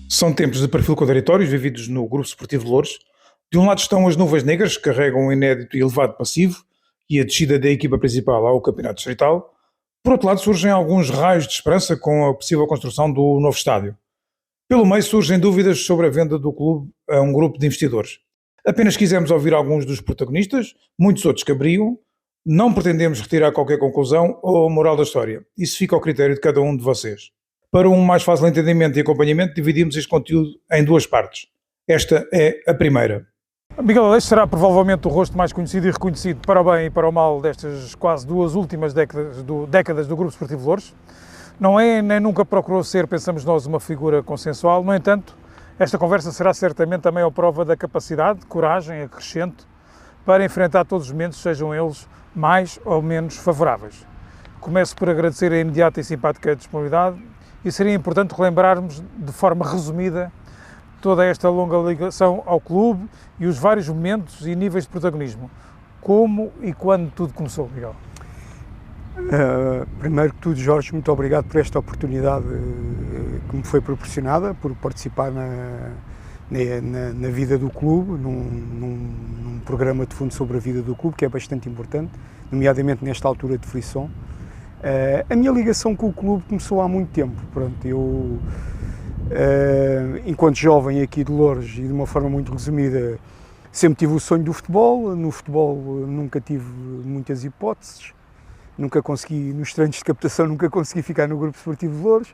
São tempos de perfil contraditórios vividos no Grupo Esportivo de Loures. De um lado estão as nuvens negras, que carregam um inédito e elevado passivo e a descida da equipa principal ao Campeonato Distrital. Por outro lado surgem alguns raios de esperança com a possível construção do novo estádio. Pelo meio surgem dúvidas sobre a venda do clube a um grupo de investidores. Apenas quisemos ouvir alguns dos protagonistas, muitos outros cabriam. Não pretendemos retirar qualquer conclusão ou moral da história. Isso fica ao critério de cada um de vocês. Para um mais fácil entendimento e acompanhamento, dividimos este conteúdo em duas partes. Esta é a primeira. Miguel Aleixo será provavelmente o rosto mais conhecido e reconhecido para o bem e para o mal destas quase duas últimas décadas do Grupo Esportivo de Loures. Não é nem nunca procurou ser, pensamos nós, uma figura consensual. No entanto, esta conversa será certamente também a prova da capacidade, coragem acrescente para enfrentar todos os momentos, sejam eles mais ou menos favoráveis. Começo por agradecer a imediata e simpática disponibilidade e seria importante relembrarmos de forma resumida toda esta longa ligação ao clube e os vários momentos e níveis de protagonismo. Como e quando tudo começou, Miguel? Primeiro que tudo, Jorge, muito obrigado por esta oportunidade que me foi proporcionada, por participar na vida do clube, num programa de fundo sobre a vida do clube, que é bastante importante, nomeadamente nesta altura de frição. A minha ligação com o clube começou há muito tempo. Pronto, eu, enquanto jovem aqui de Loures e de uma forma muito resumida, sempre tive o sonho do futebol. No futebol nunca tive muitas hipóteses, nunca consegui, nos treinos de captação, nunca consegui ficar no Grupo Esportivo de Loures.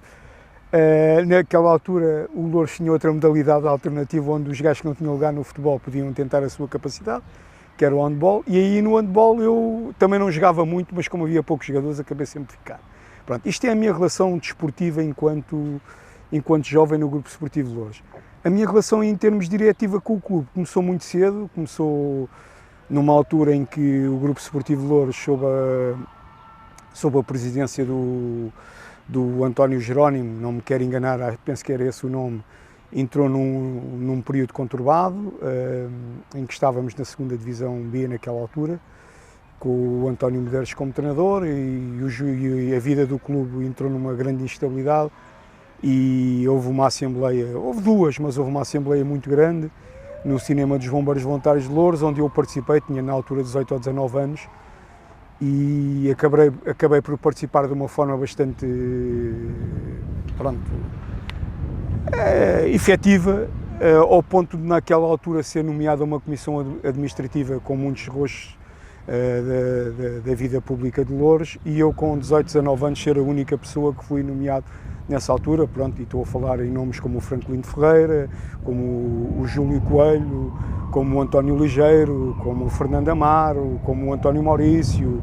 Naquela altura o Loures tinha outra modalidade alternativa onde os gajos que não tinham lugar no futebol podiam tentar a sua capacidade, que era o handball, e aí no handball eu também não jogava muito, mas como havia poucos jogadores acabei sempre de ficar. Pronto, isto é a minha relação desportiva enquanto jovem no Grupo Esportivo de Loures. A minha relação em termos de diretiva com o clube começou muito cedo, começou numa altura em que o Grupo Esportivo de Loures, sob a presidência do António Jerónimo, não me quero enganar, penso que era esse o nome, entrou num período conturbado, em que estávamos na segunda divisão B naquela altura, com o António Medeiros como treinador e a vida do clube entrou numa grande instabilidade e houve uma assembleia, houve duas, mas houve uma assembleia muito grande no cinema dos Bombeiros Voluntários de Loures, onde eu participei, tinha na altura 18 ou 19 anos, e acabei por participar de uma forma bastante, efetiva, ao ponto de naquela altura ser nomeado a uma comissão administrativa com muitos rostos da vida pública de Loures, e eu com 18, 19 anos ser a única pessoa que fui nomeado nessa altura, pronto, e estou a falar em nomes como o Franklin Ferreira, como o Júlio Coelho, como o António Ligeiro, como o Fernando Amaro, como o António Maurício,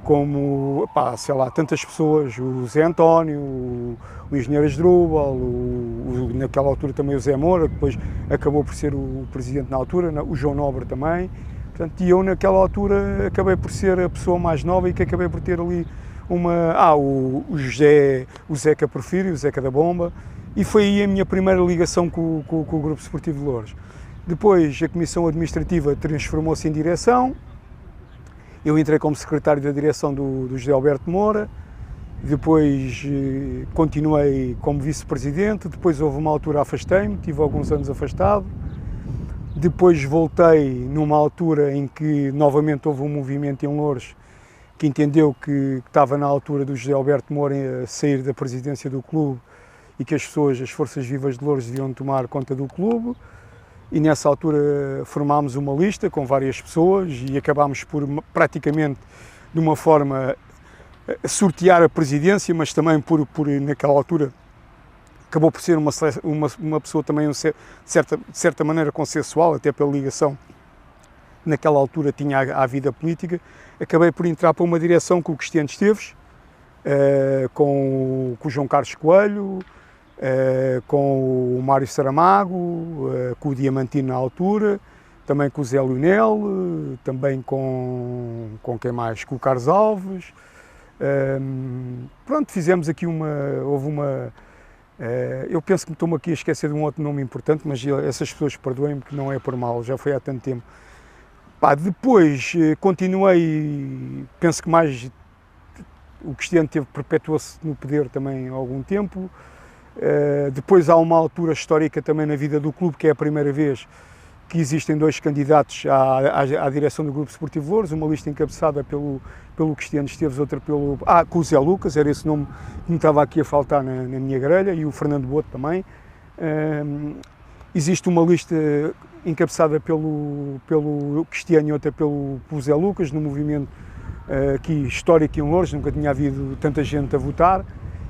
como, sei lá, tantas pessoas, o Zé António, o Engenheiro Asdrúbal, naquela altura também o Zé Moura, que depois acabou por ser o presidente na altura, o João Nobre também, portanto, e eu naquela altura acabei por ser a pessoa mais nova e que acabei por ter ali o Zeca Porfírio, o Zeca da Bomba, e foi aí a minha primeira ligação com o Grupo Esportivo de Loures. Depois a comissão administrativa transformou-se em direção, eu entrei como secretário da direção do José Alberto Moura, depois continuei como vice-presidente, depois houve uma altura afastei-me, tive alguns anos afastado, depois voltei numa altura em que novamente houve um movimento em Loures que entendeu que estava na altura do José Alberto Moura a sair da presidência do clube e que as forças vivas de Loures deviam tomar conta do clube, e nessa altura formámos uma lista com várias pessoas e acabámos por praticamente de uma forma sortear a presidência, mas também por naquela altura acabou por ser uma pessoa também de certa maneira consensual, até pela ligação naquela altura tinha à vida política. Acabei por entrar para uma direção com o Cristiano Esteves, com o João Carlos Coelho, com o Mário Saramago, com o Diamantino na altura, também com o Zé Lionel, também com quem mais? Com o Carlos Alves. Pronto, fizemos aqui Eu penso que me estou aqui a esquecer de um outro nome importante, mas essas pessoas perdoem-me que não é por mal, já foi há tanto tempo. Depois continuei, penso que mais o Cristiano perpetuou-se no poder também há algum tempo. Depois há uma altura histórica também na vida do clube, que é a primeira vez que existem dois candidatos à direção do Grupo Esportivo Louros, uma lista encabeçada pelo Cristiano Esteves, outra com o Zé Lucas, era esse nome que me estava aqui a faltar na minha grelha, e o Fernando Boto também. Existe uma lista encabeçada pelo Cristiano e outra pelo Zé Lucas, no movimento aqui histórico em Louros, nunca tinha havido tanta gente a votar,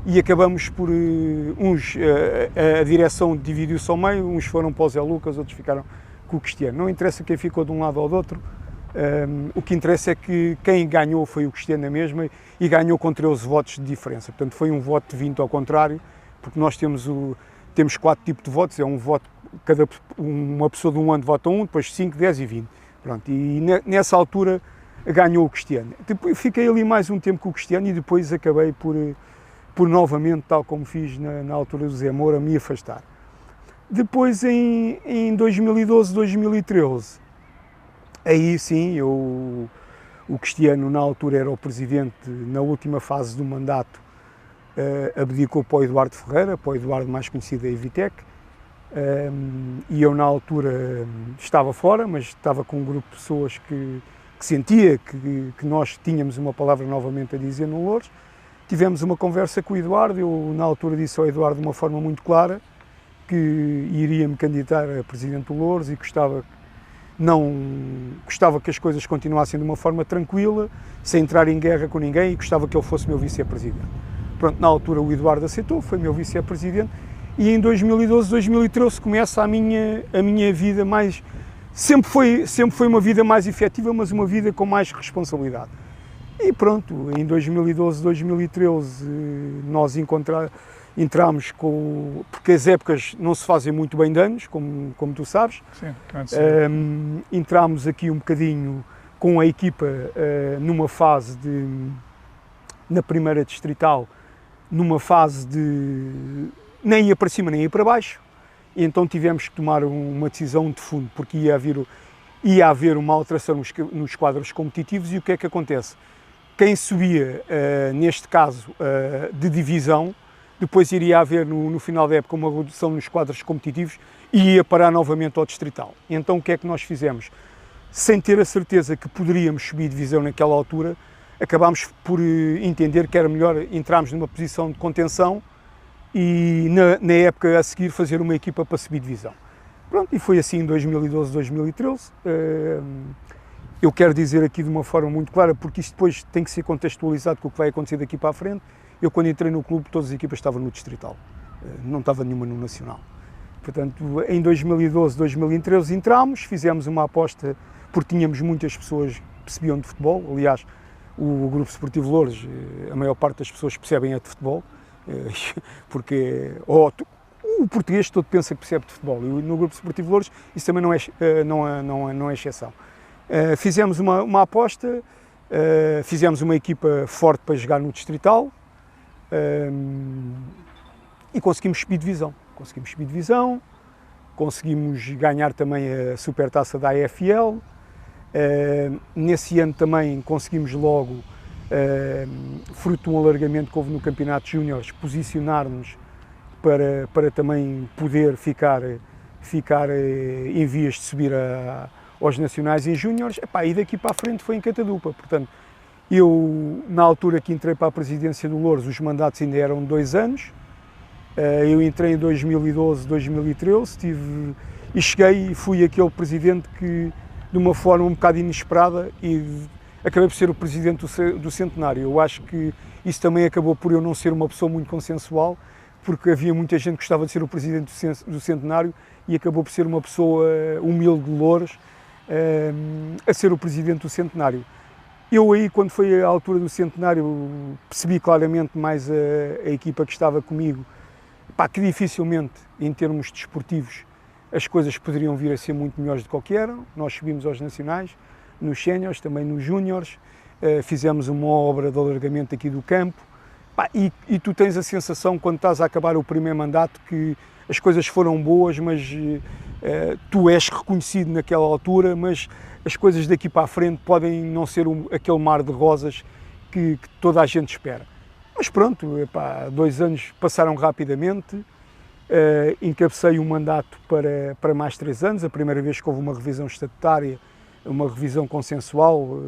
e acabamos por a direção dividiu-se ao meio, uns foram para o Zé Lucas, outros ficaram com o Cristiano. Não interessa quem ficou de um lado ou do outro, o que interessa é que quem ganhou foi o Cristiano na mesma, e ganhou com 13 votos de diferença. Portanto, foi um voto de 20 ao contrário, porque nós temos 4 tipos de votos, é um voto, uma pessoa de um ano vota um, depois 5, 10 e 20. Pronto, e nessa altura ganhou o Cristiano. Depois fiquei ali mais um tempo com o Cristiano e depois acabei por novamente, tal como fiz na altura do Zé Moura, me afastar. Depois, em 2012, 2013, aí sim, o Cristiano, na altura, era o presidente, na última fase do mandato, abdicou para o Eduardo Ferreira, para o Eduardo mais conhecido da Evitec, e eu, na altura, estava fora, mas estava com um grupo de pessoas que sentia que nós tínhamos uma palavra novamente a dizer no Louros. Tivemos uma conversa com o Eduardo, eu, na altura, disse ao Eduardo de uma forma muito clara que iria me candidatar a presidente do Louros e gostava que as coisas continuassem de uma forma tranquila, sem entrar em guerra com ninguém, e gostava que ele fosse meu vice-presidente. Pronto, na altura o Eduardo aceitou, foi meu vice-presidente, e em 2012, 2013 começa a minha vida mais... Sempre foi uma vida mais efetiva, mas uma vida com mais responsabilidade. E pronto, em 2012, 2013 nós entramos porque as épocas não se fazem muito bem de anos, como tu sabes. Sim, entramos aqui um bocadinho com a equipa numa fase na primeira distrital, numa fase de nem ia para cima nem ia para baixo, e então tivemos que tomar uma decisão de fundo, porque ia haver uma alteração nos quadros competitivos. E o que é que acontece? Quem subia, neste caso, de divisão, depois iria haver no final da época uma redução nos quadros competitivos e ia parar novamente ao distrital. Então o que é que nós fizemos? Sem ter a certeza que poderíamos subir divisão naquela altura, acabámos por entender que era melhor entrarmos numa posição de contenção e na época a seguir fazer uma equipa para subir divisão. Pronto, e foi assim em 2012, 2013. Eu quero dizer aqui de uma forma muito clara, porque isto depois tem que ser contextualizado com o que vai acontecer daqui para a frente. Eu, quando entrei no clube, todas as equipas estavam no distrital, não estava nenhuma no nacional. Portanto, em 2012, 2013 entramos, fizemos uma aposta, porque tínhamos muitas pessoas que percebiam de futebol. Aliás, o Grupo Esportivo Louros, a maior parte das pessoas percebem de futebol, porque o português todo pensa que percebe de futebol, e no Grupo Esportivo Louros isso também não é exceção. Fizemos uma aposta, fizemos uma equipa forte para jogar no distrital, e conseguimos subir divisão. Conseguimos ganhar também a supertaça da AFL. Nesse ano também conseguimos logo, fruto de um alargamento que houve no Campeonato Júniores, posicionar-nos para também poder ficar em vias de subir aos nacionais em júniores. E daqui para a frente foi em catadupa. Portanto, eu, na altura que entrei para a presidência do Louros, os mandatos ainda eram de 2 anos. Eu entrei em 2012, 2013, e cheguei e fui aquele presidente que, de uma forma um bocado inesperada, e acabei por ser o presidente do centenário. Eu acho que isso também acabou por eu não ser uma pessoa muito consensual, porque havia muita gente que gostava de ser o presidente do centenário, e acabou por ser uma pessoa humilde de Louros a ser o presidente do centenário. Eu aí, quando foi a altura do centenário, percebi claramente mais a equipa que estava comigo, que dificilmente, em termos desportivos, as coisas poderiam vir a ser muito melhores do que eram. Nós subimos aos nacionais, nos séniores, também nos júniores, fizemos uma obra de alargamento aqui do campo, Pá, e tu tens a sensação, quando estás a acabar o primeiro mandato, que as coisas foram boas, mas tu és reconhecido naquela altura, mas as coisas daqui para a frente podem não ser aquele mar de rosas que toda a gente espera. Mas pronto, epá, 2 anos passaram rapidamente, encabecei o mandato para mais 3 anos, a primeira vez que houve uma revisão estatutária, uma revisão consensual,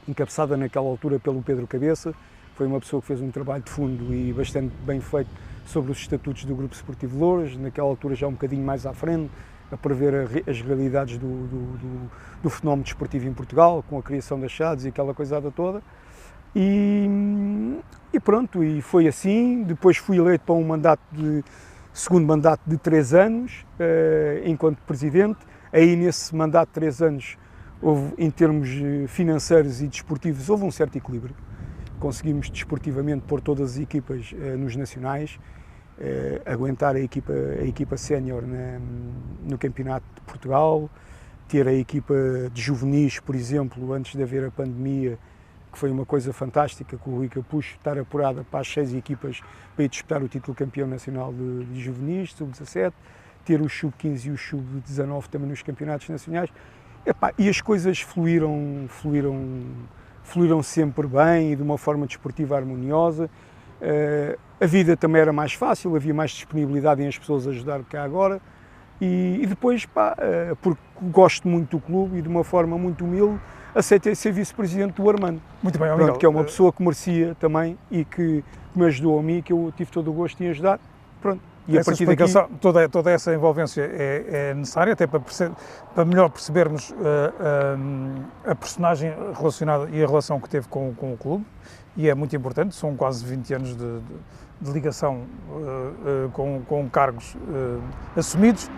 encabeçada naquela altura pelo Pedro Cabeça. Foi uma pessoa que fez um trabalho de fundo e bastante bem feito sobre os estatutos do Grupo Esportivo Louros, naquela altura já um bocadinho mais à frente, a prever as realidades do fenómeno desportivo em Portugal, com a criação das SADs e aquela coisada toda. E pronto, e foi assim. Depois fui eleito para segundo mandato de 3 anos, enquanto Presidente. Aí nesse mandato de 3 anos, em termos financeiros e desportivos, houve um certo equilíbrio. Conseguimos desportivamente pôr todas as equipas nos nacionais, aguentar a equipa sénior no Campeonato de Portugal, ter a equipa de juvenis, por exemplo, antes de haver a pandemia, que foi uma coisa fantástica, com o Rui Capucho, estar apurada para as 6 equipas para ir disputar o título campeão nacional de juvenis, sub-17, ter o sub-15 e o sub-19 também nos campeonatos nacionais. E as coisas fluíram sempre bem e de uma forma desportiva harmoniosa. A vida também era mais fácil, havia mais disponibilidade em as pessoas ajudar do que há agora. E depois, porque gosto muito do clube e de uma forma muito humilde, aceitei ser vice-presidente do Armando. Muito bem, Miguel. Que é uma pessoa que merecia também e que me ajudou a mim, que eu tive todo o gosto em ajudar. Pronto. E a partir daqui, toda essa envolvência é necessária, até para melhor percebermos a personagem relacionada e a relação que teve com o clube, e é muito importante. São quase 20 anos de ligação com cargos assumidos.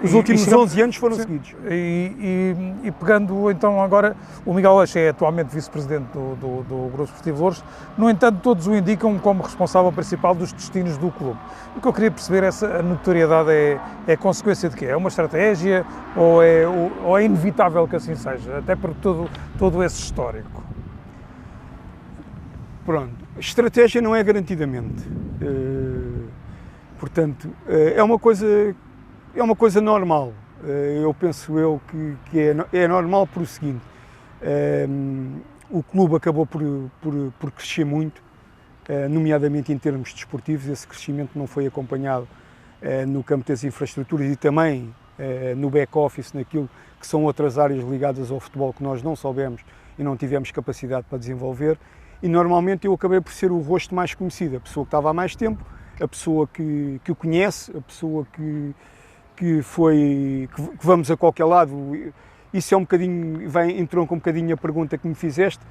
Os últimos 11 anos foram seguidos. E pegando então agora, o Miguel Aleixo é atualmente vice-presidente do Grupo Esportivo Louros. No entanto, todos o indicam como responsável principal dos destinos do clube. O que eu queria perceber, a notoriedade é consequência de quê? É uma estratégia ou é inevitável que assim seja, até por todo esse histórico? Pronto, estratégia não é garantidamente. Portanto, é uma coisa normal. Eu penso que é normal por o seguinte: o clube acabou por crescer muito, nomeadamente em termos desportivos. Esse crescimento não foi acompanhado no campo das infraestruturas e também no back-office, naquilo que são outras áreas ligadas ao futebol que nós não soubemos e não tivemos capacidade para desenvolver. E normalmente eu acabei por ser o rosto mais conhecido, a pessoa que estava há mais tempo, a pessoa que o conhece, a pessoa que vamos a qualquer lado. Isso é um bocadinho, entronca um bocadinho a pergunta que me fizeste.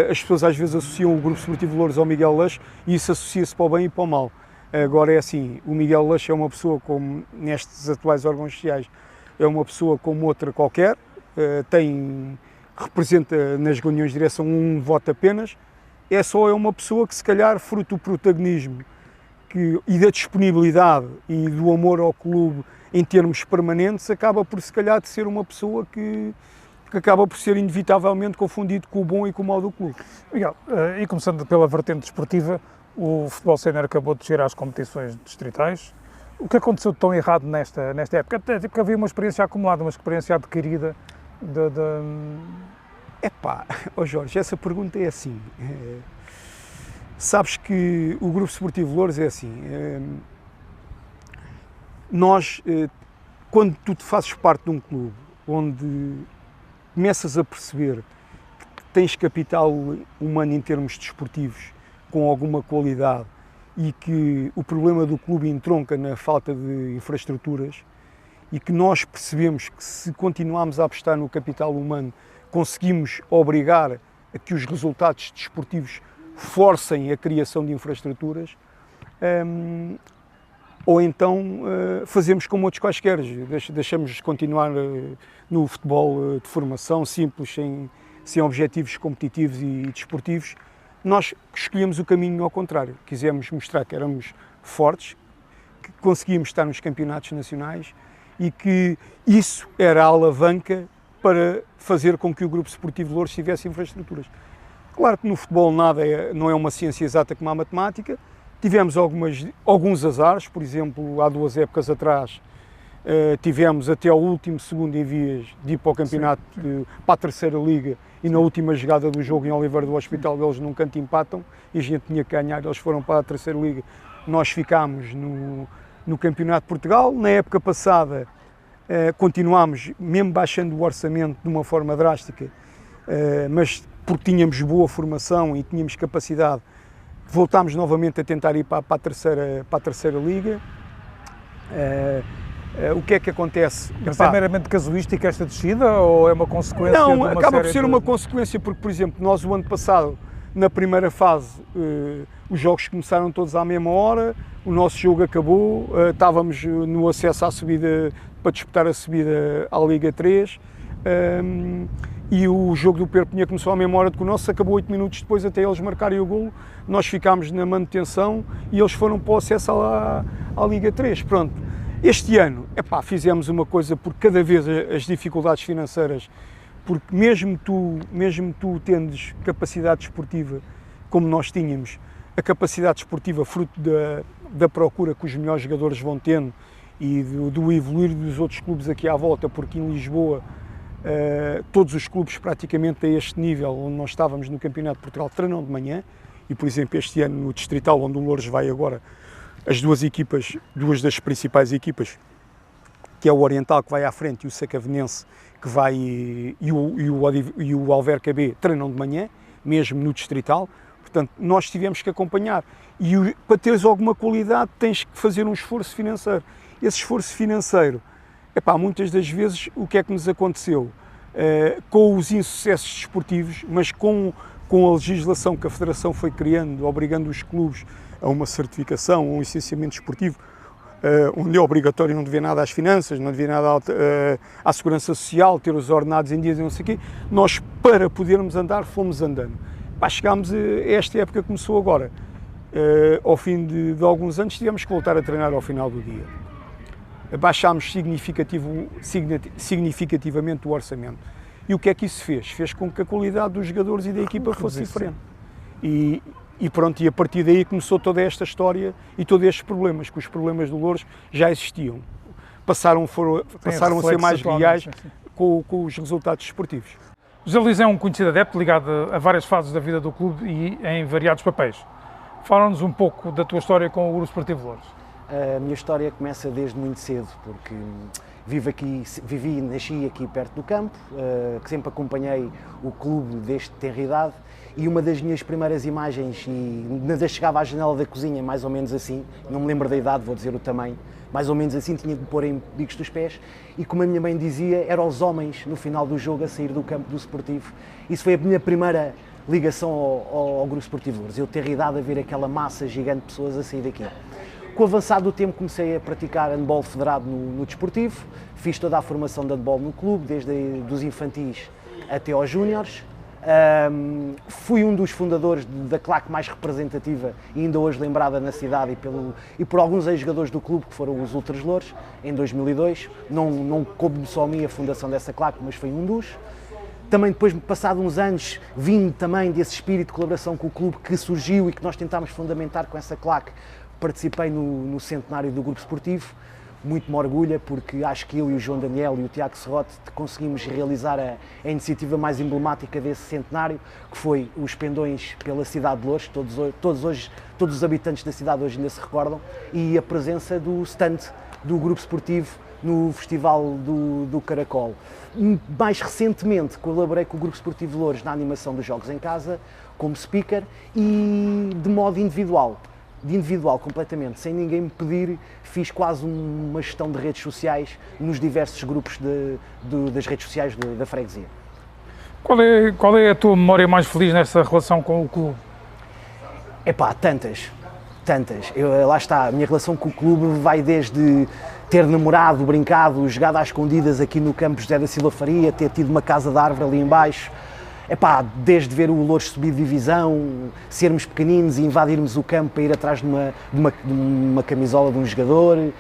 As pessoas às vezes associam o Grupo Esportivo Louros ao Miguel Aleixo e isso associa-se para o bem e para o mal. Agora é assim, o Miguel Aleixo é uma pessoa como nestes atuais órgãos sociais, é uma pessoa como outra qualquer, representa nas reuniões de direção um voto apenas. É uma pessoa que, se calhar, fruto do protagonismo e da disponibilidade e do amor ao clube em termos permanentes, acaba por, se calhar, de ser uma pessoa que acaba por ser inevitavelmente confundido com o bom e com o mau do clube. Miguel, e começando pela vertente desportiva, o futebol sénior acabou de descer às competições distritais. O que aconteceu de tão errado nesta época? Até porque havia uma experiência acumulada, uma experiência adquirida Jorge, essa pergunta é assim. Sabes que o Grupo Esportivo Louros é assim. Nós, quando tu te fazes parte de um clube onde começas a perceber que tens capital humano em termos desportivos com alguma qualidade e que o problema do clube entronca na falta de infraestruturas e que nós percebemos que, se continuarmos a apostar no capital humano, conseguimos obrigar a que os resultados desportivos forcem a criação de infraestruturas, ou então fazemos como outros quaisquer, deixamos de continuar no futebol de formação simples, sem objetivos competitivos e desportivos. Nós escolhemos o caminho ao contrário, quisemos mostrar que éramos fortes, que conseguíamos estar nos campeonatos nacionais e que isso era a alavanca para fazer com que o Grupo Esportivo Louros tivesse infraestruturas. Claro que no futebol não é uma ciência exata como a matemática. Tivemos alguns azares, por exemplo, há 2 épocas atrás, tivemos até ao último segundo em vias de ir para o campeonato, para a terceira liga, e na última jogada do jogo em Oliveira do Hospital eles num canto empatam e a gente tinha que ganhar, eles foram para a terceira liga, nós ficámos no campeonato de Portugal. Na época passada continuámos, mesmo baixando o orçamento de uma forma drástica, mas porque tínhamos boa formação e tínhamos capacidade, voltámos novamente a tentar ir para a terceira liga. O que é que acontece? Mas é meramente casuística esta descida ou é uma consequência de Não, uma acaba por série ser uma consequência, porque, por exemplo, nós o ano passado, na primeira fase, os jogos começaram todos à mesma hora, o nosso jogo acabou, estávamos no acesso à subida, para disputar a subida à Liga 3, e o jogo do Perpignan começou à mesma hora do que o nosso, acabou 8 minutos depois até eles marcarem o golo, nós ficámos na manutenção e eles foram para o acesso à Liga 3, pronto. Este ano, fizemos uma coisa, porque cada vez as dificuldades financeiras, porque mesmo tu tendes capacidade desportiva, como nós tínhamos, a capacidade desportiva fruto da procura que os melhores jogadores vão tendo e do evoluir dos outros clubes aqui à volta, porque em Lisboa todos os clubes praticamente a este nível, onde nós estávamos no Campeonato de Portugal, treinam de manhã, e por exemplo este ano no Distrital, onde o Loures vai agora, as duas das principais equipas, que é o Oriental que vai à frente e o Sacavenense que vai e o Alverca B treinam de manhã, mesmo no Distrital, portanto nós tivemos que acompanhar e para teres alguma qualidade tens que fazer um esforço financeiro. Esse esforço financeiro, muitas das vezes o que é que nos aconteceu? Com os insucessos desportivos, mas com a legislação que a Federação foi criando, obrigando os clubes a uma certificação, a um licenciamento desportivo, onde é obrigatório não dever nada às finanças, não dever nada à segurança social, ter os ordenados em dias e não sei o quê, nós, para podermos andar, fomos andando. Chegámos a esta época que começou agora. Ao fim de alguns anos, tivemos que voltar a treinar ao final do dia. Baixámos significativamente o orçamento. E o que é que isso fez? Fez com que a qualidade dos jogadores e da equipa fosse diferente. E pronto, e a partir daí começou toda esta história e todos estes problemas, que os problemas do Loures já existiam. Passaram a ser mais reais com os resultados desportivos. José Luís é um conhecido adepto ligado a várias fases da vida do clube e em variados papéis. Fala-nos um pouco da tua história com o Grupo Esportivo Loures. A minha história começa desde muito cedo, porque vivi e nasci aqui perto do campo, que sempre acompanhei o clube desde tenra idade, e uma das minhas primeiras imagens, e ainda chegava à janela da cozinha, mais ou menos assim, não me lembro da idade, vou dizer o tamanho, mais ou menos assim, tinha de pôr em bicos dos pés, e como a minha mãe dizia, eram os homens no final do jogo a sair do campo do Sportivo. Isso foi a minha primeira ligação ao Grupo Esportivo Loures, eu ter idade a ver aquela massa gigante de pessoas a sair daqui. Com o avançar do tempo comecei a praticar handball federado no desportivo, fiz toda a formação de handball no clube, desde dos infantis até aos júniores. Fui um dos fundadores da claque mais representativa e ainda hoje lembrada na cidade e por alguns ex-jogadores do clube, que foram os Ultras Loures, em 2002. Não coube só a mim a fundação dessa claque, mas foi um dos. Também depois, passado uns anos, vim também desse espírito de colaboração com o clube que surgiu e que nós tentámos fundamentar com essa claque. Participei no centenário do Grupo Esportivo, muito me orgulha porque acho que eu e o João Daniel e o Tiago Serrote conseguimos realizar a iniciativa mais emblemática desse centenário, que foi os pendões pela cidade de Loures, todos os habitantes da cidade hoje ainda se recordam, e a presença do stand do Grupo Esportivo no Festival do Caracol. Mais recentemente colaborei com o Grupo Esportivo Loures na animação dos Jogos em Casa, como speaker e de modo individual. Completamente, sem ninguém me pedir, fiz quase uma gestão de redes sociais nos diversos grupos das redes sociais da freguesia. Qual é a tua memória mais feliz nessa relação com o clube? Tantas. Lá está, a minha relação com o clube vai desde ter namorado, brincado, jogado às escondidas aqui no campo José da Silva Faria, ter tido uma casa de árvore ali em baixo, desde ver o Loures subir de divisão, sermos pequeninos e invadirmos o campo para ir atrás de uma camisola de um jogador.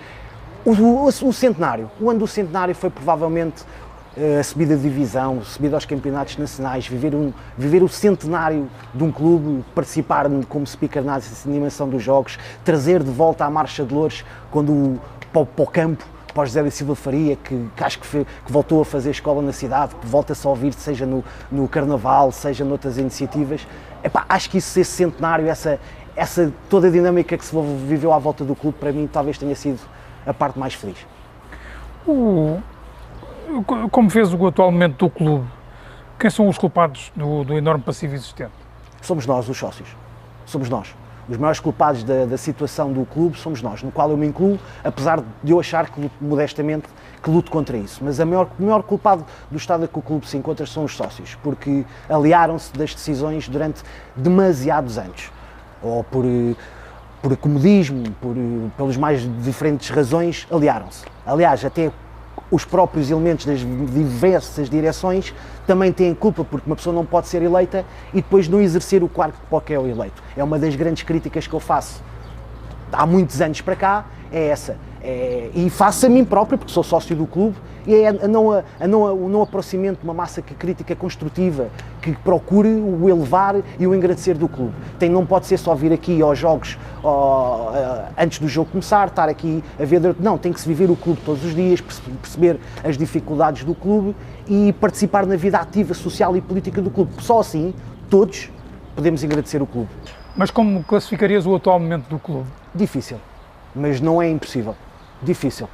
O centenário, o ano do centenário foi provavelmente a subida de divisão, a subida aos campeonatos nacionais, viver o centenário de um clube, participar como speaker na animação dos jogos, trazer de volta a Marcha de Loures para o campo, para o José da Silva Faria, que acho que voltou a fazer escola na cidade, que volta-se a ouvir, seja no Carnaval, seja noutras iniciativas. Epá, acho que esse centenário, essa toda a dinâmica que se viveu à volta do clube, para mim talvez tenha sido a parte mais feliz. Como vês o atual momento do clube, quem são os culpados do enorme passivo existente? Somos nós, os sócios. Somos nós. Os maiores culpados da situação do clube somos nós, no qual eu me incluo, apesar de eu achar que, modestamente, que luto contra isso. Mas o maior culpado do estado em que o clube se encontra são os sócios, porque aliaram-se das decisões durante demasiados anos. Ou por comodismo, pelas mais diferentes razões, aliaram-se. Aliás, até os próprios elementos das diversas direções também têm culpa, porque uma pessoa não pode ser eleita e depois não exercer o cargo para o que é o eleito. É uma das grandes críticas que eu faço há muitos anos para cá, é essa. E faço a mim próprio, porque sou sócio do clube, e é o não aproximento de uma massa crítica construtiva, que procure o elevar e o engrandecer do clube. Não pode ser só vir aqui aos jogos antes do jogo começar, estar aqui a ver... Não, tem que se viver o clube todos os dias, perceber as dificuldades do clube e participar na vida ativa, social e política do clube. Só assim, todos podemos engrandecer o clube. Mas como classificarias o atual momento do clube? Difícil, mas não é impossível. Difícil.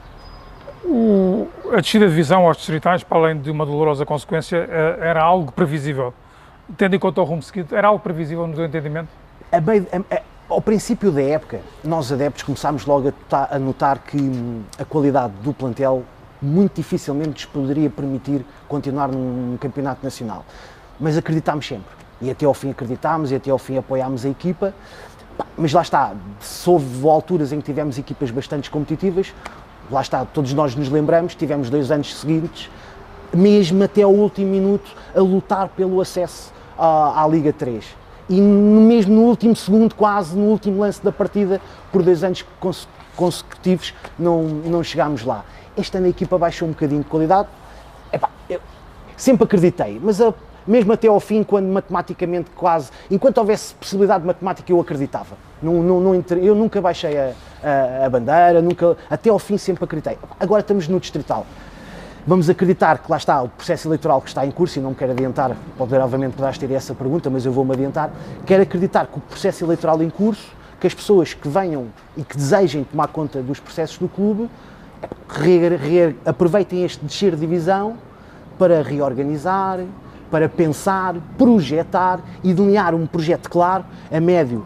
A descida de divisão aos distritais, para além de uma dolorosa consequência, era algo previsível. Tendo em conta o rumo seguido, era algo previsível no teu entendimento? Ao princípio da época, nós adeptos começámos logo a notar que a qualidade do plantel muito dificilmente nos poderia permitir continuar num campeonato nacional. Mas acreditámos sempre. E até ao fim acreditámos, e até ao fim apoiámos a equipa. Mas lá está, se houve alturas em que tivemos equipas bastante competitivas, lá está, todos nós nos lembramos, tivemos 2 anos seguintes, mesmo até ao último minuto, a lutar pelo acesso à Liga 3. E mesmo no último segundo, quase no último lance da partida, por 2 anos consecutivos, não chegámos lá. Este ano a equipa baixou um bocadinho de qualidade. Eu sempre acreditei, mas mesmo até ao fim, quando matematicamente quase... Enquanto houvesse possibilidade de matemática, eu acreditava. Eu nunca baixei a bandeira, até ao fim sempre acreditei. Agora estamos no distrital. Vamos acreditar que lá está o processo eleitoral que está em curso, e não me quero adiantar, obviamente poderás ter essa pergunta, mas eu vou-me adiantar. Quero acreditar que o processo eleitoral em curso, que as pessoas que venham e que desejem tomar conta dos processos do clube, aproveitem este descer de divisão para reorganizar, para pensar, projetar e delinear um projeto claro a médio,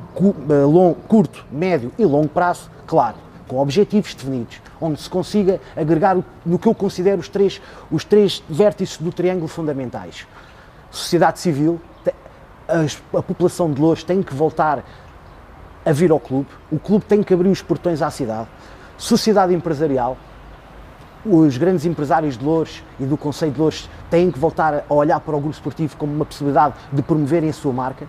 curto, médio e longo prazo, claro, com objetivos definidos, onde se consiga agregar no que eu considero os três vértices do triângulo fundamentais. Sociedade civil, a população de Loures tem que voltar a vir ao clube, o clube tem que abrir os portões à cidade. Sociedade empresarial, os grandes empresários de Loures e do Conselho de Loures têm que voltar a olhar para o grupo esportivo como uma possibilidade de promoverem a sua marca.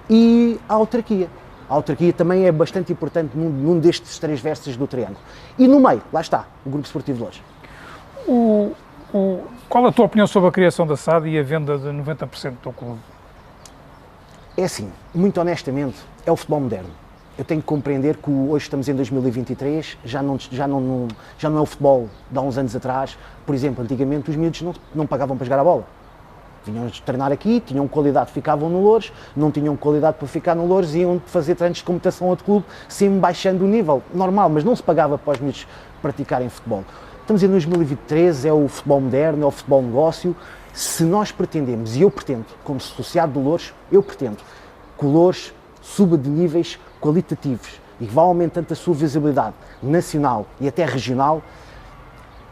E a autarquia. A autarquia também é bastante importante num destes 3 vértices do triângulo. E no meio, lá está, o grupo esportivo de Loures. Qual a tua opinião sobre a criação da SAD e a venda de 90% do clube? É assim, muito honestamente, é o futebol moderno. Eu tenho que compreender que hoje estamos em 2023, já não é o futebol de há uns anos atrás. Por exemplo, antigamente os miúdos não pagavam para jogar a bola. Vinham treinar aqui, tinham qualidade, ficavam no Loures, não tinham qualidade para ficar no Loures, iam fazer treinos de computação a outro clube, sempre baixando o nível, normal, mas não se pagava para os miúdos praticarem futebol. Estamos em 2023, é o futebol moderno, é o futebol negócio. Se nós pretendemos, e eu pretendo, como associado do Loures, eu pretendo que o Loures suba de níveis qualitativos e vá aumentando a sua visibilidade nacional e até regional,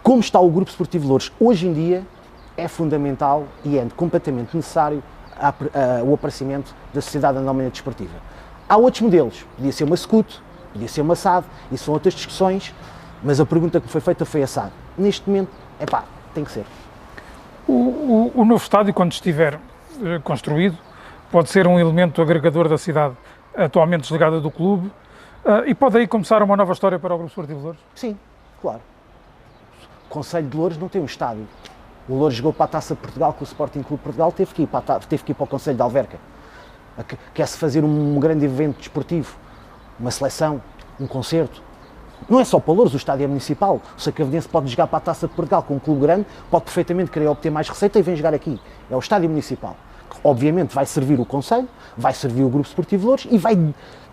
como está o Grupo Esportivo Loures hoje em dia, é fundamental e é completamente necessário o aparecimento da Sociedade Anónima Desportiva. Há outros modelos, podia ser uma SCUT, podia ser uma SAD, e são outras discussões, mas a pergunta que foi feita foi a SAD. Neste momento, tem que ser. O novo estádio, quando estiver construído, pode ser um elemento agregador da cidade atualmente desligada do clube, e pode aí começar uma nova história para o Grupo Esportivo de Loures? Sim, claro. O Conselho de Loures não tem um estádio. O Loures jogou para a Taça de Portugal com o Sporting Clube de Portugal, teve que ir para o Conselho de Alverca. Quer-se fazer um grande evento desportivo, uma seleção, um concerto. Não é só para o Loures, o estádio é municipal. O Sacavenense pode jogar para a Taça de Portugal com um clube grande, pode perfeitamente querer obter mais receita e vem jogar aqui. É o estádio municipal. Obviamente vai servir o Conselho, vai servir o Grupo Esportivo Loures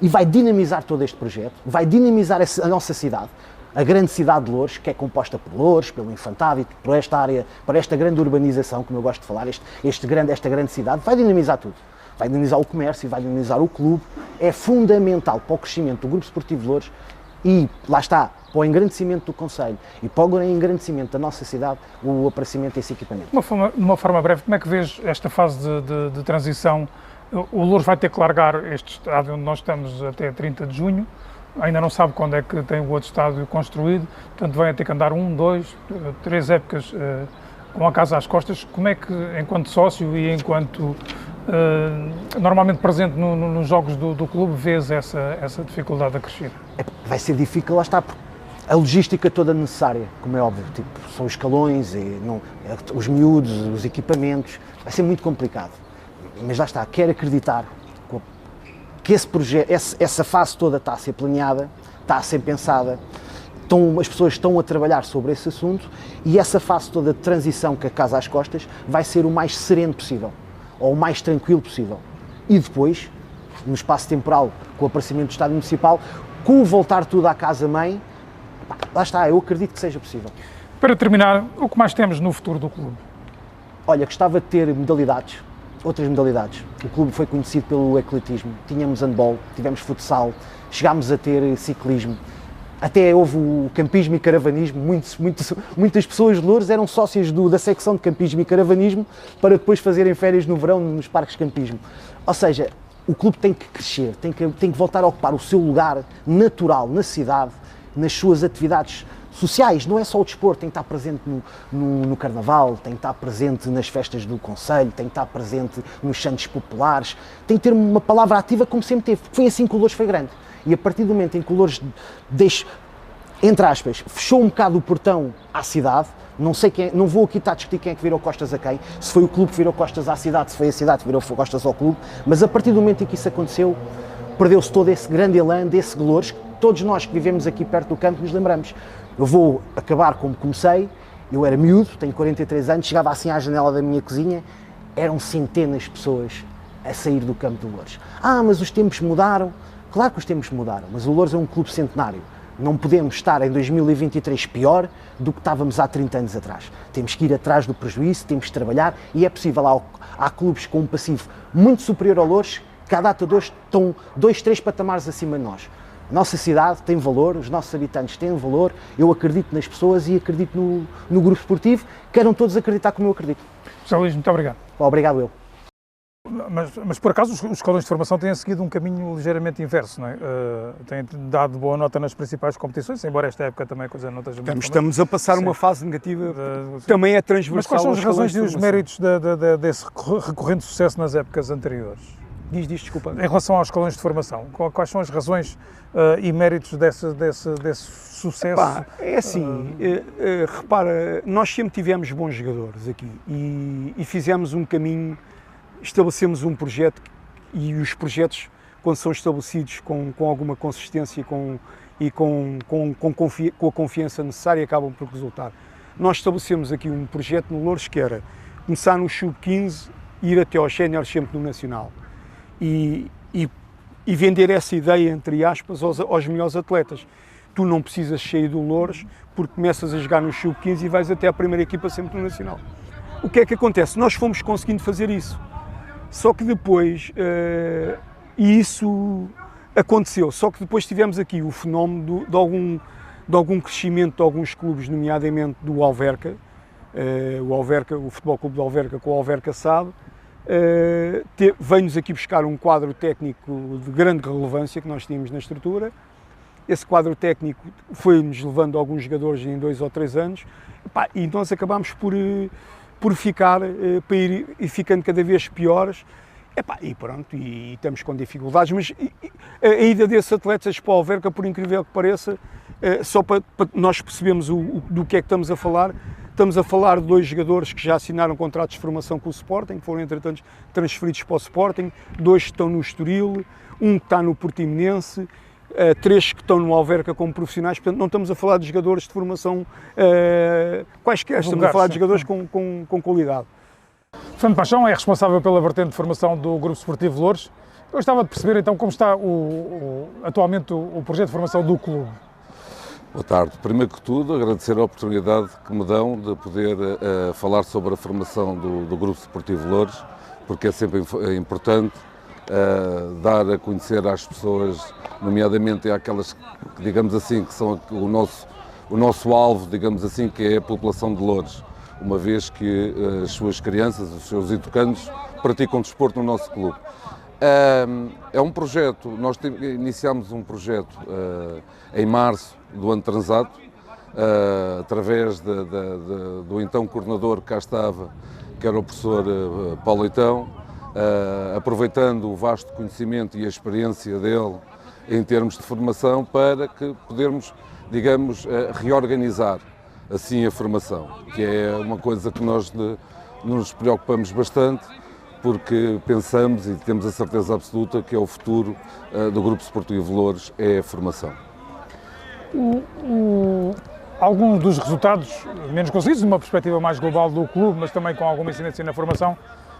e vai dinamizar todo este projeto, vai dinamizar a nossa cidade, a grande cidade de Loures, que é composta por Loures, pelo Infantado e por esta área, por esta grande urbanização, como eu gosto de falar, esta grande cidade, vai dinamizar tudo. Vai dinamizar o comércio, vai dinamizar o clube. É fundamental para o crescimento do Grupo Esportivo Loures e, lá está, para o engrandecimento do Conselho e para o engrandecimento da nossa cidade, o aparecimento desse equipamento. De uma forma breve, como é que vês esta fase de transição? O Loures vai ter que largar este estádio onde nós estamos até 30 de junho, ainda não sabe quando é que tem o outro estádio construído, portanto vai ter que andar 1, 2, 3 épocas com a casa às costas. Como é que, enquanto sócio e enquanto normalmente presente nos jogos do clube, vês essa dificuldade a crescer? Vai ser difícil, lá está, a logística toda necessária, como é óbvio, tipo, são os escalões, os miúdos, os equipamentos, vai ser muito complicado. Mas lá está, quero acreditar que esse projeto, essa fase toda está a ser planeada, está a ser pensada, as pessoas estão a trabalhar sobre esse assunto e essa fase toda de transição com a casa às costas vai ser o mais sereno possível, ou o mais tranquilo possível. E depois, no espaço temporal, com o aparecimento do Estádio Municipal, com o voltar tudo à casa-mãe, lá está, eu acredito que seja possível. Para terminar, o que mais temos no futuro do clube? Olha, gostava de ter modalidades, outras modalidades. O clube foi conhecido pelo atletismo, tínhamos handball, tivemos futsal, chegámos a ter ciclismo, até houve o campismo e caravanismo. Muitas pessoas de Loures eram sócias da secção de campismo e caravanismo para depois fazerem férias no verão nos parques de campismo. Ou seja, o clube tem que crescer, tem que voltar a ocupar o seu lugar natural na cidade, nas suas atividades sociais. Não é só o desporto, tem que estar presente no Carnaval, tem que estar presente nas festas do Conselho, tem que estar presente nos santos populares, tem que ter uma palavra ativa como sempre teve, porque foi assim que o Loures foi grande. E a partir do momento em que o Loures entre aspas, fechou um bocado o portão à cidade, não vou aqui estar a discutir quem é que virou costas a quem, se foi o clube que virou costas à cidade, se foi a cidade que virou costas ao clube, mas a partir do momento em que isso aconteceu, perdeu-se todo esse grande elan desse Loures, que todos nós que vivemos aqui perto do campo nos lembramos. Eu vou acabar como comecei, eu era miúdo, tenho 43 anos, chegava assim à janela da minha cozinha, eram centenas de pessoas a sair do campo do Loures. Mas os tempos mudaram. Claro que os tempos mudaram, mas o Loures é um clube centenário. Não podemos estar em 2023 pior do que estávamos há 30 anos atrás. Temos que ir atrás do prejuízo, temos que trabalhar e é possível. Há clubes com um passivo muito superior ao Loures, que à data de hoje estão 2, 3 patamares acima de nós. A nossa cidade tem valor, os nossos habitantes têm valor, eu acredito nas pessoas e acredito no grupo esportivo, queiram todos acreditar como eu acredito. José Luís, muito obrigado. Obrigado eu. Mas por acaso os escalões de formação têm seguido um caminho ligeiramente inverso, não é? Têm dado boa nota nas principais competições, embora esta época também a coisa não esteja muito... Estamos a passar uma fase negativa, também é transversal. Mas quais são as razões e os méritos desse recorrente sucesso nas épocas anteriores? Diz, desculpa. Em relação aos escalões de formação, quais são as razões e méritos desse sucesso? É assim, repara, nós sempre tivemos bons jogadores aqui e fizemos um caminho, estabelecemos um projeto e os projetos, quando são estabelecidos com alguma consistência e com a confiança necessária, acabam por resultar. Nós estabelecemos aqui um projeto no Loures que era começar no sub-15 e ir até aos séniores sempre no Nacional. E vender essa ideia, entre aspas, aos melhores atletas. Tu não precisas sair do Loures porque começas a jogar no sub-15 e vais até à primeira equipa sempre no Nacional. O que é que acontece? Nós fomos conseguindo fazer isso. Só que depois, e isso aconteceu, só que depois tivemos aqui o fenómeno de algum crescimento de alguns clubes, nomeadamente do Alverca, o Futebol Clube do Alverca com o Alverca SAD, veio-nos aqui buscar um quadro técnico de grande relevância que nós tínhamos na estrutura. Esse quadro técnico foi-nos levando alguns jogadores em 2 ou 3 anos, e nós acabámos por ficar, para ir ficando cada vez piores, e pronto, e estamos com dificuldades, mas a ida desses atletas para o Alverca, por incrível que pareça, só para nós percebermos do que é que estamos a falar Estamos a falar de 2 jogadores que já assinaram contratos de formação com o Sporting, que foram entretanto transferidos para o Sporting, 2 que estão no Estoril, 1 que está no Portimonense, 3 que estão no Alverca como profissionais. Portanto, não estamos a falar de jogadores de formação quaisquer, estamos a falar de jogadores com qualidade. Fernando Paixão é responsável pela vertente de formação do Grupo Esportivo Loures. Eu gostava de perceber então como está atualmente o projeto de formação do clube. Boa tarde. Primeiro que tudo, agradecer a oportunidade que me dão de poder falar sobre a formação do Grupo Esportivo Loures, porque é sempre importante dar a conhecer às pessoas, nomeadamente àquelas que, digamos assim, que são o nosso alvo, digamos assim, que é a população de Loures, uma vez que as suas crianças, os seus educandos, praticam desporto no nosso clube. É um projeto, nós iniciámos um projeto em março do ano transato, através do então coordenador que cá estava, que era o professor Paulo Leitão, aproveitando o vasto conhecimento e a experiência dele em termos de formação para que podermos, digamos, reorganizar assim a formação, que é uma coisa que nós nos preocupamos bastante, porque pensamos e temos a certeza absoluta que é o futuro do Grupo Esportivo Loures, é a formação. Alguns dos resultados menos conseguidos, numa perspectiva mais global do clube, mas também com alguma incidência na formação,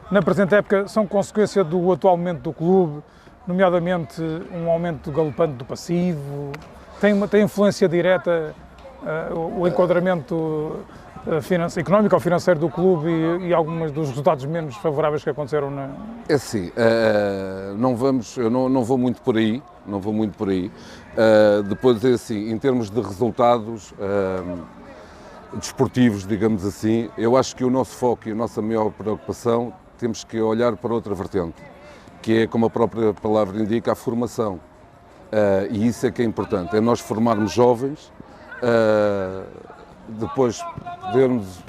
na presente época são consequência do atual momento do clube, nomeadamente um aumento galopante do passivo, tem influência direta o enquadramento económico ou financeiro do clube e alguns dos resultados menos favoráveis que aconteceram na... É assim, eu não vou muito por aí, depois é assim, em termos de resultados desportivos, digamos assim, eu acho que o nosso foco e a nossa maior preocupação temos que olhar para outra vertente, que é, como a própria palavra indica, a formação. E isso é que é importante, é nós formarmos jovens, depois podermos,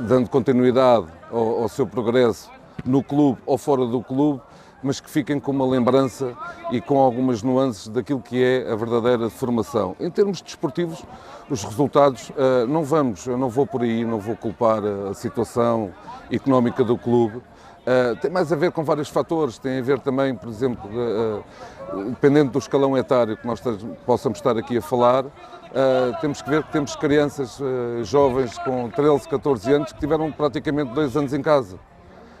dando continuidade ao seu progresso no clube ou fora do clube, mas que fiquem com uma lembrança e com algumas nuances daquilo que é a verdadeira formação. Em termos desportivos, os resultados, eu não vou por aí, não vou culpar a situação económica do clube. Tem mais a ver com vários fatores, tem a ver também, por exemplo, dependendo do escalão etário que nós possamos estar aqui a falar, temos que ver que temos crianças jovens com 13, 14 anos que tiveram praticamente 2 anos em casa.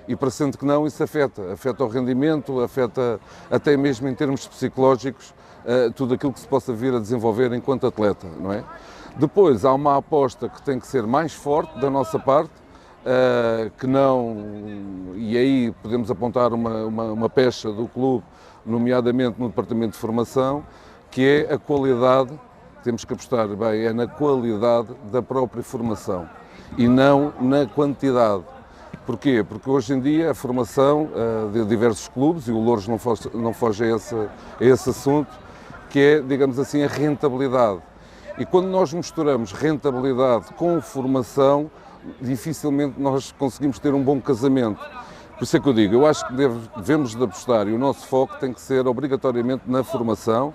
E parecendo que não, isso afeta o rendimento, afeta até mesmo em termos psicológicos tudo aquilo que se possa vir a desenvolver enquanto atleta, não é? Depois há uma aposta que tem que ser mais forte da nossa parte, que não, e aí podemos apontar uma pecha do clube, nomeadamente no departamento de formação, que é a qualidade, temos que apostar bem, é na qualidade da própria formação e não na quantidade. Porquê? Porque hoje em dia a formação de diversos clubes, e o Loures não foge a esse assunto, que é, digamos assim, a rentabilidade. E quando nós misturamos rentabilidade com formação, dificilmente nós conseguimos ter um bom casamento. Por isso é que eu digo, eu acho que devemos de apostar, e o nosso foco tem que ser obrigatoriamente na formação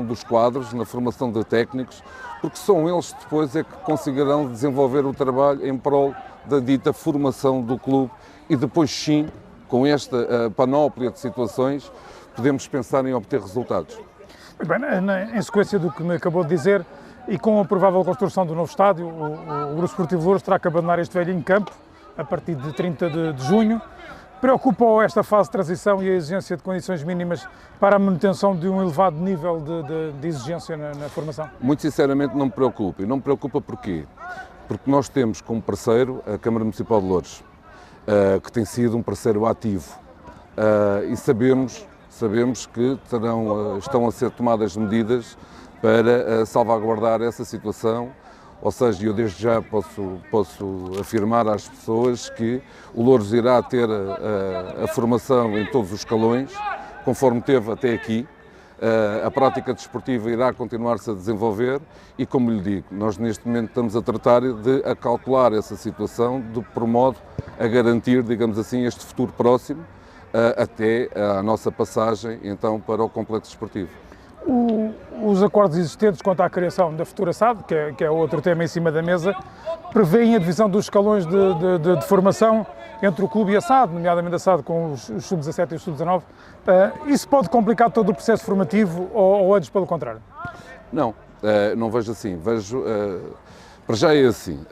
dos quadros, na formação de técnicos, porque são eles depois é que conseguirão desenvolver o trabalho em prol da dita formação do clube e depois sim, com esta panóplia de situações, podemos pensar em obter resultados. Bem, em sequência do que me acabou de dizer, e com a provável construção do novo estádio, o Grupo Esportivo Loures terá que abandonar este velhinho campo a partir de 30 de junho. Preocupa-o esta fase de transição e a exigência de condições mínimas para a manutenção de um elevado nível de exigência na formação? Muito sinceramente não me preocupa. E não me preocupa porquê? Porque nós temos como parceiro a Câmara Municipal de Loures, que tem sido um parceiro ativo. E sabemos que estão a ser tomadas medidas para salvaguardar essa situação. Ou seja, eu desde já posso afirmar às pessoas que o Loures irá ter a formação em todos os escalões, conforme teve até aqui. A prática desportiva irá continuar-se a desenvolver e, como lhe digo, nós neste momento estamos a tratar de acautelar essa situação por modo a garantir, digamos assim, este futuro próximo até a nossa passagem então para o complexo desportivo. Os acordos existentes quanto à criação da futura SAD, que é outro tema em cima da mesa, prevêem a divisão dos escalões de formação entre o clube e a SAD, nomeadamente a SAD com os sub-17 e os sub-19. Isso pode complicar todo o processo formativo ou antes pelo contrário? Não, não vejo assim. Vejo, para já é assim.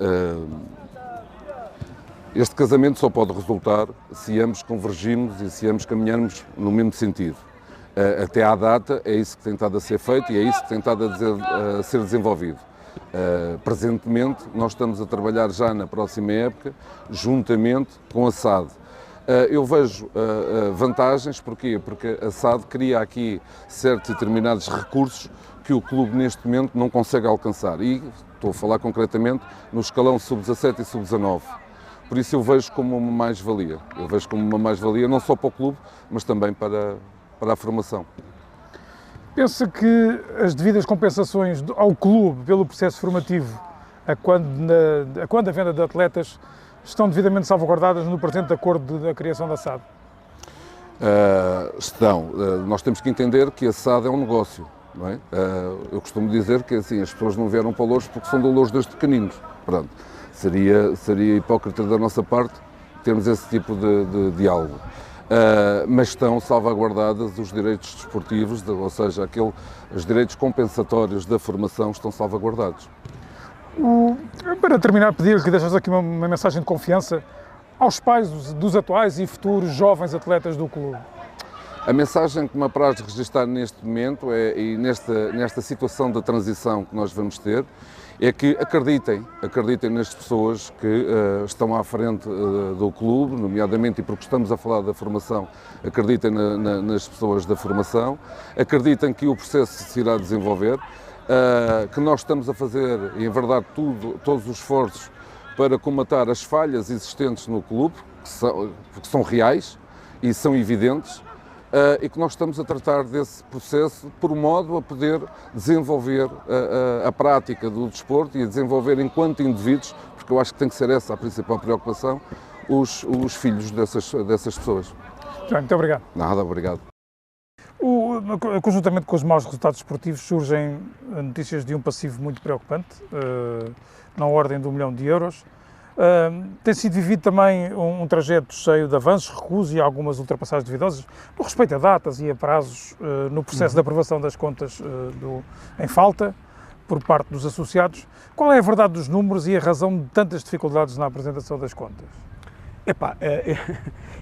Este casamento só pode resultar se ambos convergirmos e se ambos caminharmos no mesmo sentido. Até à data é isso que tem estado a ser feito e é isso que tem estado a ser desenvolvido. Presentemente nós estamos a trabalhar já na próxima época juntamente com a SAD. Eu vejo vantagens, porquê? Porque a SAD cria aqui certos e determinados recursos que o clube neste momento não consegue alcançar e estou a falar concretamente no escalão sub-17 e sub-19. Por isso eu vejo como uma mais-valia. Eu vejo como uma mais-valia não só para o clube, mas também para a formação. Pensa que as devidas compensações ao clube pelo processo formativo, a quando a venda de atletas, estão devidamente salvaguardadas no presente acordo da criação da SAD? Estão. Nós temos que entender que a SAD é um negócio. Não é? Eu costumo dizer que assim, as pessoas não vieram para Louros porque são de Louros desde pequeninos. Pronto. Seria hipócrita da nossa parte termos esse tipo de diálogo. Mas estão salvaguardados os direitos desportivos, ou seja, os direitos compensatórios da formação estão salvaguardados. Para terminar, pedir-lhe que deixasse aqui uma mensagem de confiança aos pais dos atuais e futuros jovens atletas do clube. A mensagem que me apraz registrar neste momento e nesta situação de transição que nós vamos ter, é que acreditem nas pessoas que estão à frente do clube, nomeadamente, e porque estamos a falar da formação, acreditem nas pessoas da formação, acreditem que o processo se irá desenvolver, que nós estamos a fazer, em verdade, todos os esforços para combater as falhas existentes no clube, que são reais e são evidentes, e que nós estamos a tratar desse processo por modo a poder desenvolver a prática do desporto e a desenvolver enquanto indivíduos, porque eu acho que tem que ser essa a principal preocupação, os filhos dessas pessoas. Muito obrigado. Nada, obrigado. Conjuntamente com os maus resultados esportivos surgem notícias de um passivo muito preocupante, na ordem de €1 milhão. Tem sido vivido também um trajeto cheio de avanços, recuos e algumas ultrapassagens duvidosas no respeito a datas e a prazos no processo de aprovação das contas em falta por parte dos associados. Qual é a verdade dos números e a razão de tantas dificuldades na apresentação das contas?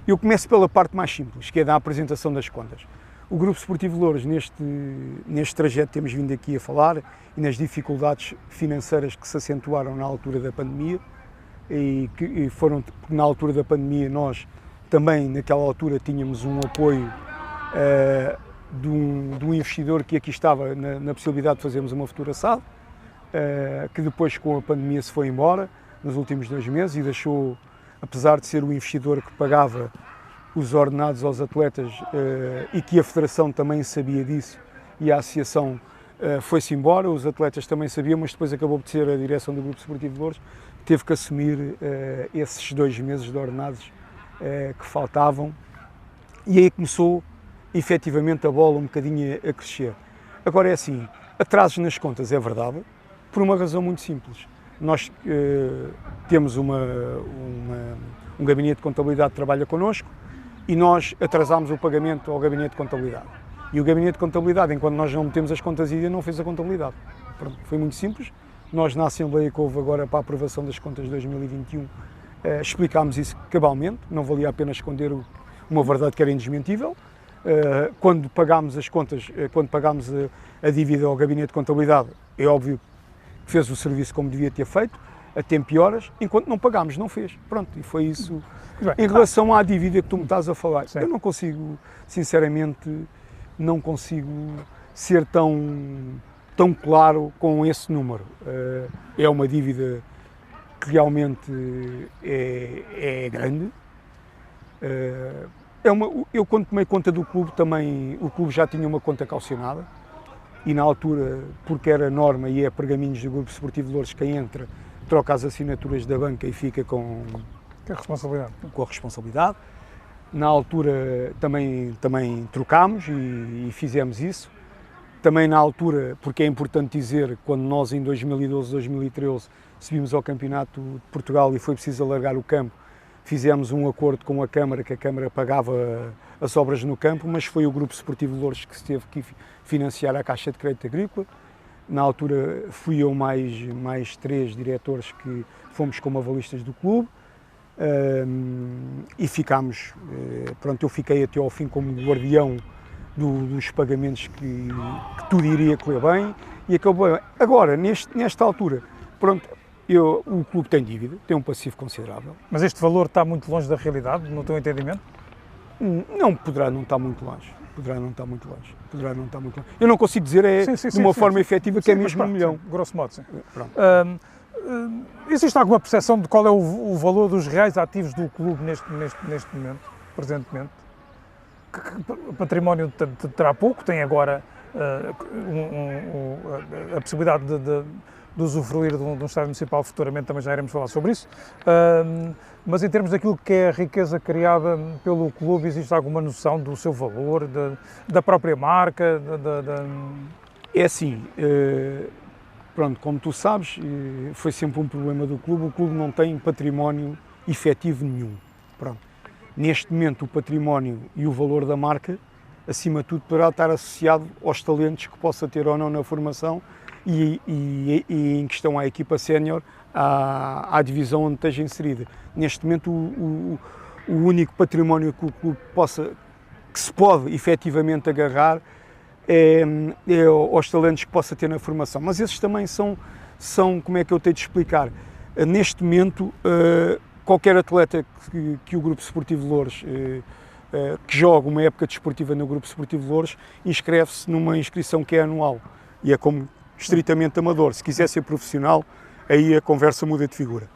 Eu começo pela parte mais simples, que é da apresentação das contas. O Grupo Esportivo Louros, neste trajeto temos vindo aqui a falar, e nas dificuldades financeiras que se acentuaram na altura da pandemia, e foram, na altura da pandemia, nós também, naquela altura, tínhamos um apoio de um investidor que aqui estava na possibilidade de fazermos uma futura SAD, que depois, com a pandemia, se foi embora, nos últimos 2 meses, e deixou, apesar de ser o investidor que pagava os ordenados aos atletas, e que a Federação também sabia disso, e a Associação foi-se embora, os atletas também sabiam, mas depois acabou por ser a direção do Grupo Esportivo de Louros, teve que assumir esses 2 meses de ordenados que faltavam, e aí começou efetivamente a bola um bocadinho a crescer. Agora é assim, atrasos nas contas é verdade, por uma razão muito simples. Nós temos um gabinete de contabilidade que trabalha connosco e nós atrasámos o pagamento ao gabinete de contabilidade. E o gabinete de contabilidade, enquanto nós não metemos as contas em dia, não fez a contabilidade. Pronto, foi muito simples. Nós, na Assembleia que houve agora para a aprovação das contas de 2021, explicámos isso cabalmente, não valia a pena esconder uma verdade que era indesmentível. Quando pagámos as contas, quando pagámos a dívida ao Gabinete de Contabilidade, é óbvio que fez o serviço como devia ter feito, a tempo e horas, enquanto não pagámos, não fez. Pronto, e foi isso. Bem, em relação à dívida que tu me estás a falar, eu não consigo, sinceramente, não consigo ser tão claro com esse número. É uma dívida que realmente é grande. Eu, quando tomei conta do clube, também o clube já tinha uma conta calcionada e na altura, porque era norma e é pergaminhos do Grupo Esportivo de Louros, quem entra troca as assinaturas da banca e fica com a responsabilidade. Na altura também trocámos e fizemos isso. Também na altura, porque é importante dizer, quando nós em 2012, 2013 subimos ao Campeonato de Portugal e foi preciso alargar o campo, fizemos um acordo com a Câmara, que a Câmara pagava as obras no campo, mas foi o Grupo Esportivo de Loures que se teve que financiar a Caixa de Crédito Agrícola. Na altura fui eu mais 3 diretores que fomos como avalistas do clube e ficámos, pronto, eu fiquei até ao fim como guardião dos pagamentos que tudo iria correr bem e acabou bem. Agora, nesta altura, pronto, o clube tem dívida, tem um passivo considerável. Mas este valor está muito longe da realidade, no teu entendimento? Não, poderá não estar muito longe. Eu não consigo dizer de uma forma efetiva que é mesmo 1 milhão. Grosso modo, sim. Existe alguma percepção de qual é o valor dos reais ativos do clube neste momento, presentemente? Que património terá pouco, tem agora a possibilidade de usufruir de um estádio municipal futuramente, também já iremos falar sobre isso, mas em termos daquilo que é a riqueza criada pelo clube, existe alguma noção do seu valor, da própria marca? É assim, pronto, como tu sabes, foi sempre um problema do clube, o clube não tem património efetivo nenhum, pronto. Neste momento o património e o valor da marca, acima de tudo, poderá estar associado aos talentos que possa ter ou não na formação e em questão à equipa sénior, à divisão onde esteja inserida. Neste momento o único património que o clube que se pode efetivamente agarrar é aos talentos que possa ter na formação. Mas esses também são como é que eu tenho de explicar? Neste momento, qualquer atleta que o Grupo Esportivo de Loures, que joga uma época desportiva no Grupo Esportivo de Loures, inscreve-se numa inscrição que é anual e é como estritamente amador. Se quiser ser profissional, aí a conversa muda de figura.